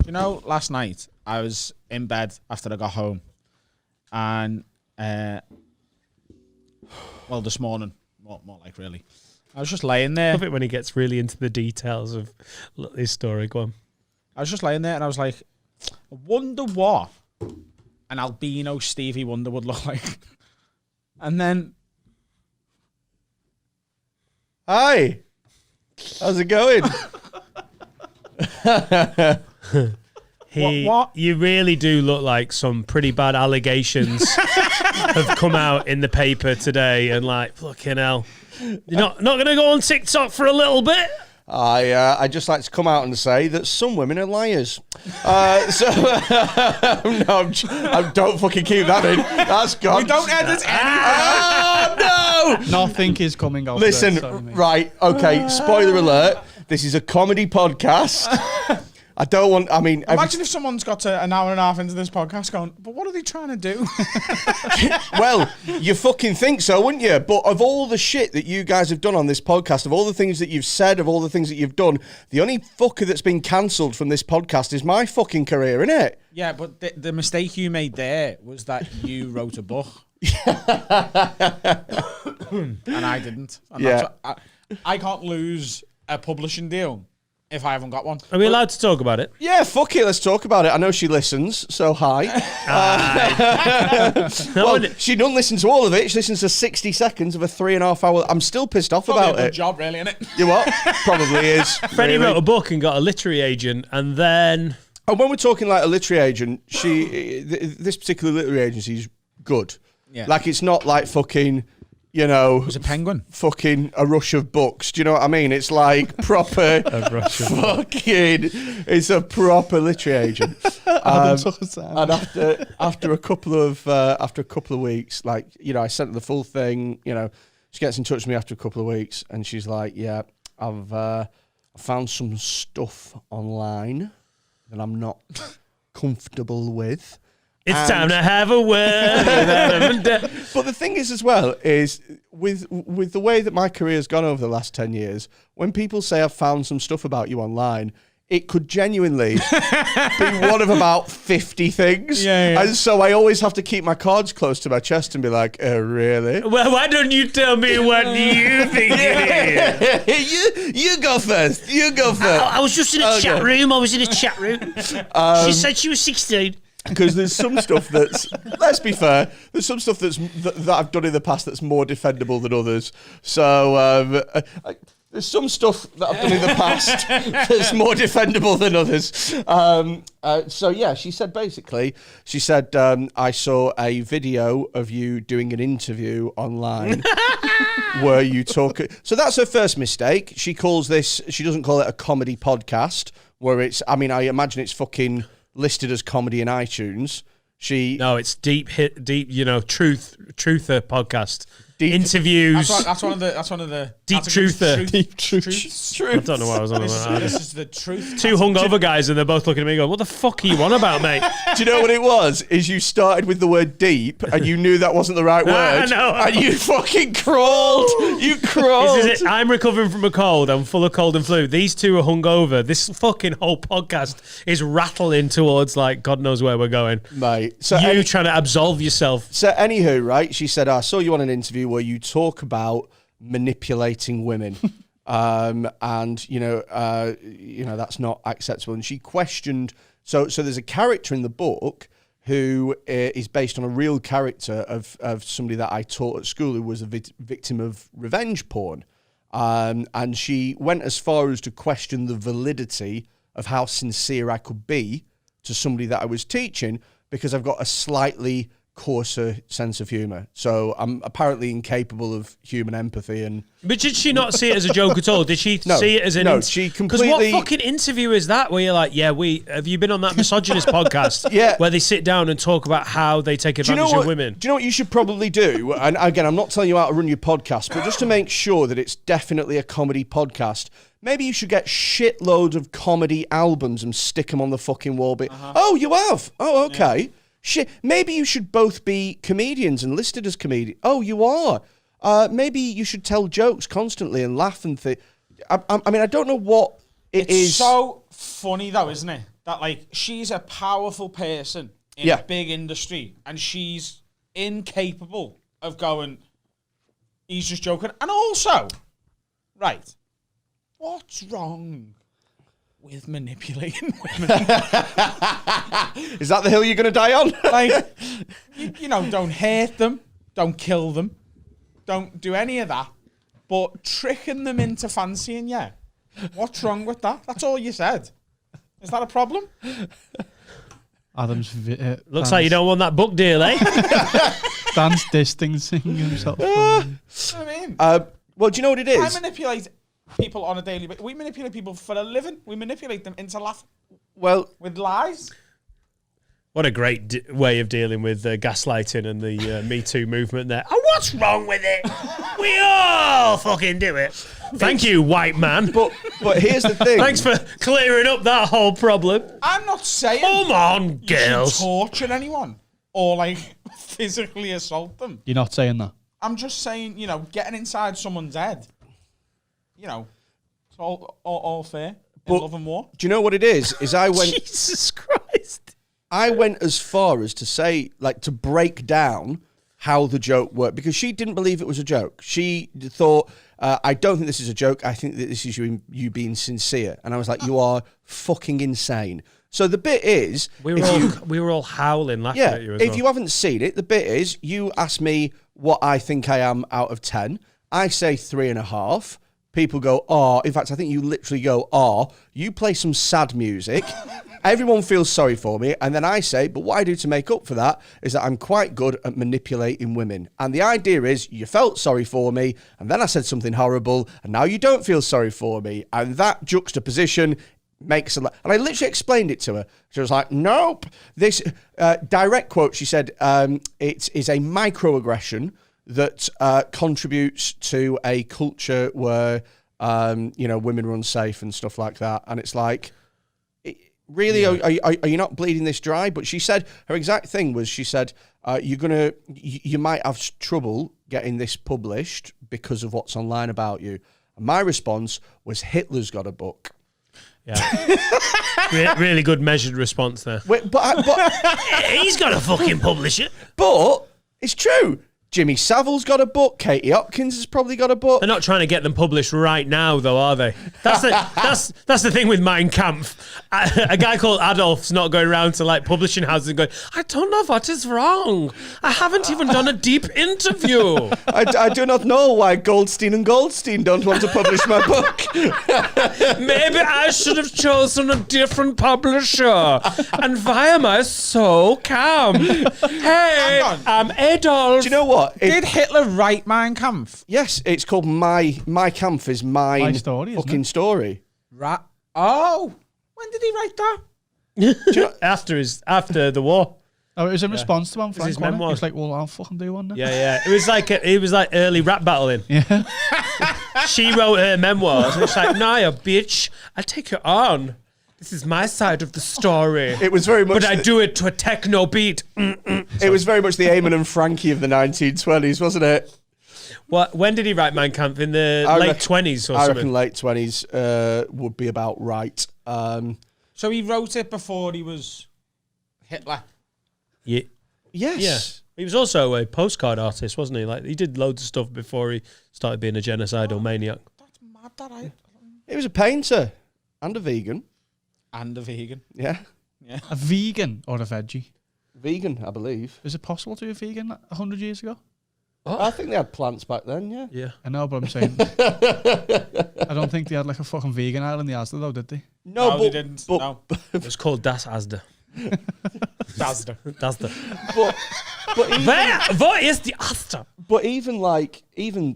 You know, last night I was in bed after I got home, and well, this morning, more like really, I was just laying there. I love it when he gets really into the details of his story. Go on. I was just laying there, and I was like, I wonder what an albino Stevie Wonder would look like. And then, hi, how's it going? What? You really do look like some pretty bad allegations have come out in the paper today, and like, fucking hell, you're not going to go on TikTok for a little bit? I just like to come out and say that some women are liars. Don't fucking keep that in. That's gone. we don't edit anything. Oh, no! Nothing is coming out. Listen, right, okay, spoiler alert. This is a comedy podcast. I don't want, I mean... Imagine if someone's got to an hour and a half into this podcast going, but what are they trying to do? Well, you fucking think so, wouldn't you? But of all the shit that you guys have done on this podcast, of all the things that you've said, of all the things that you've done, the only fucker that's been cancelled from this podcast is my fucking career, innit? Yeah, but the mistake you made there was that you wrote a book. And I didn't. And Yeah. I can't lose a publishing deal if I haven't got one. Are we allowed to talk about it? Yeah, fuck it, let's talk about it. I know she listens, so hi. Well, she doesn't listen to all of it. She listens to 60 seconds of a 3.5 hour... I'm still pissed off Probably about a good it. job, really, innit? You what? Probably is. Freddie really. wrote a book and got a literary agent, and then... And when we're talking like a literary agent, this particular literary agency is good. Yeah. Like, it's not like fucking... You know, It was a penguin. fucking a rush of books. Do you know what I mean? It's like proper A rush of fucking. It's a proper literary agent. And after a couple of weeks, like, you know, I sent her the full thing. You know, she gets in touch with me after a couple of weeks, and she's like, "Yeah, I've found some stuff online that I'm not comfortable with." It's time to have a word. But the thing is, as well, is with the way that my career's gone over the last 10 years, when people say I've found some stuff about you online, it could genuinely be one of about 50 things. Yeah. And so I always have to keep my cards close to my chest and be like, really? Well, why don't you tell me what you think it is? you go first. You go first. I was just in a chat room. She said she was 16. Because there's some stuff that's, let's be fair, there's some stuff that I've done in the past that's more defendable than others. So there's some stuff that I've done in the past that's more defendable than others. So yeah, she said I saw a video of you doing an interview online where you talk. So that's her first mistake. She doesn't call it a comedy podcast where it's, I mean, I imagine it's fucking listed as comedy in iTunes. No, it's deep, you know, truther podcast. Deep Interviews. That's one of the Deep truther. Deep truth. I don't know what I was on about. This is the truth. Two hungover guys, and they're both looking at me going, what the fuck are you on about, mate? Do you know what it was? Is you started with the word deep and you knew that wasn't the right word. know. And you fucking crawled. You crawled. This is it. I'm recovering from a cold. I'm full of cold and flu. These two are hungover. This fucking whole podcast is rattling towards, like, God knows where we're going. Mate. So You trying to absolve yourself. So anywho, right, she said, I saw you on an interview where you talk about manipulating women. And you know, that's not acceptable. And she questioned, so there's a character in the book who is based on a real character of somebody that I taught at school who was a victim of revenge porn. And she went as far as to question the validity of how sincere I could be to somebody that I was teaching, because I've got a slightly coarser sense of humour. So I'm apparently incapable of human empathy. But did she not see it as a joke at all? Did she see it as an... No, she completely... Because what fucking interview is that where you're like, have you been on that misogynist podcast Yeah. where they sit down and talk about how they take advantage of women? Do you know what you should probably do? And again, I'm not telling you how to run your podcast, but just to make sure that it's definitely a comedy podcast, maybe you should get shitloads of comedy albums and stick them on the fucking wall. Oh, you have? Oh, okay. Yeah. Shit, maybe you should both be comedians and listed as comedians. Oh, you are. Maybe you should tell jokes constantly and laugh and think. I mean, I don't know what it is. It's so funny though, isn't it? that like she's a powerful person in a big industry, and she's incapable of going, he's just joking. And also, right, what's wrong with manipulating women? Is that the hill you're going to die on? Like, you know, don't hurt them, don't kill them, don't do any of that, but tricking them into fancying you. What's wrong with that? That's all you said. Is that a problem? Adam's Looks like you don't want that book deal, eh? Dan's distancing himself. I mean, well, do you know what it is? I manipulate people on a daily basis. We manipulate people for a living. We manipulate them into laughing Well, with lies. What a great way of dealing with gaslighting and the Me Too movement there. Oh, what's wrong with it? We all fucking do it. Thank you, white man. but here's the thing. Thanks for clearing up that whole problem. I'm not saying Come on, you should girls. torture anyone or like physically assault them. You're not saying that. I'm just saying, you know, getting inside someone's head, you know, it's all fair in love and war. Do you know what it is? I went. Jesus Christ. I went as far as to say, like, to break down how the joke worked, because she didn't believe it was a joke. She thought, I don't think this is a joke. I think that this is you being sincere. And I was like, you are fucking insane. So the bit is... We were all howling laughing at you as well. If you haven't seen it, the bit is you ask me what I think I am out of 10. I say 3.5. People go, oh. In fact, I think you literally go, oh. You play some sad music. Everyone feels sorry for me. And then I say, but what I do to make up for that is that I'm quite good at manipulating women. And the idea is you felt sorry for me, and then I said something horrible, and now you don't feel sorry for me. And that juxtaposition makes a lot. And I literally explained it to her. She was like, nope. This direct quote, she said, it is a microaggression that contributes to a culture where, women are unsafe and stuff like that. And it's like... Really, are you not bleeding this dry? But she said her exact thing was, she said, you might have trouble getting this published because of what's online about you. And my response was, Hitler's got a book. Yeah, really good measured response there. But He's got to fucking publish it. But it's true. Jimmy Savile's got a book. Katie Hopkins has probably got a book. They're not trying to get them published right now, though, are they? That's the thing with Mein Kampf. A guy called Adolf's not going around to like publishing houses and going, I don't know what is wrong. I haven't even done a deep interview. I do not know why Goldstein and Goldstein don't want to publish my book. Maybe I should have chosen a different publisher. And why am I so calm? Hey, I'm Adolf. Do you know what? Did Hitler write Mein Kampf? Yes, it's called My Kampf is mine. My story, isn't fucking it? story. Right. Oh, when did he write that? After the war. Oh, it was in response to one Frank his Quinne. memoir. He was like, well, I'll fucking do one now. Yeah. It was like early rap battling. Yeah. She wrote her memoirs, and it's like, Naya, bitch, I take you on. This is my side of the story. It was very much... But I do it to a techno beat. It was very much the Eamon and Frankie of the 1920s, wasn't it? When did he write Mein Kampf? In the late 20s or I something? reckon late 20s would be about right. So he wrote it before he was Hitler. Yeah. Yes. Yeah. He was also a postcard artist, wasn't he? Like, he did loads of stuff before he started being a genocidal maniac. That's mad that I... He was a painter and a vegan. And a vegan. Yeah. A vegan or a veggie? Vegan, I believe. Is it possible to be a vegan 100 years ago? I think they had plants back then, yeah. Yeah. I know, but I'm saying... I don't think they had like a fucking vegan aisle in the Asda though, did they? No, they didn't. No. It was called Das Asda. Dasda. Dasda. But even, What is the Asda? but even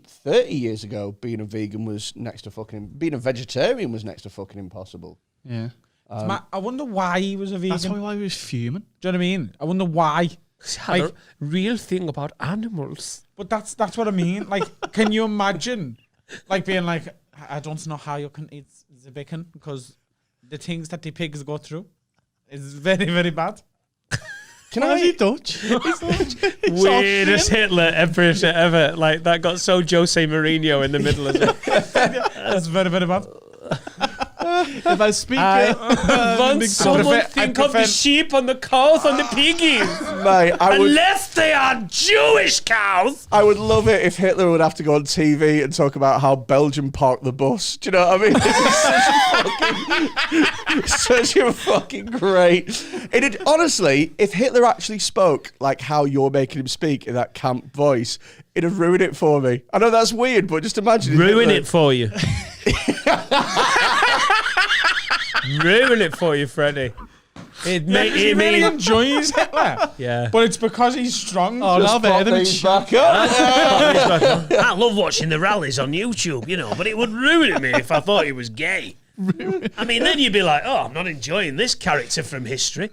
30 years ago, being a vegan was next to fucking... Being a vegetarian was next to fucking impossible. Yeah. I wonder why he was a vegan. That's why he was fuming. Do you know what I mean? I wonder why. He had a real thing about animals. But that's what I mean. Like, can you imagine, like, being like, I don't know how you can eat the bacon because the things that the pigs go through is very, very bad. Is he Dutch? Weirdest Hitler impression ever. Like, that got so Jose Mourinho in the middle of it. That's very, very bad. If I speak Won't someone think of the sheep and the cows and the piggies? Mate, Unless they are Jewish cows. I would love it if Hitler would have to go on TV and talk about how Belgium parked the bus. Do you know what I mean? It's such a fucking great. Honestly, if Hitler actually spoke like how you're making him speak in that camp voice, it'd have ruined it for me. I know that's weird, but just imagine Ruin it for you. Ruin it for you, Freddie. He really enjoys Hitler. Yeah. But it's because he's strong. Oh, now better than back up. I love watching the rallies on YouTube, but it would ruin me if I thought he was gay. I mean, then you'd be like, oh, I'm not enjoying this character from history.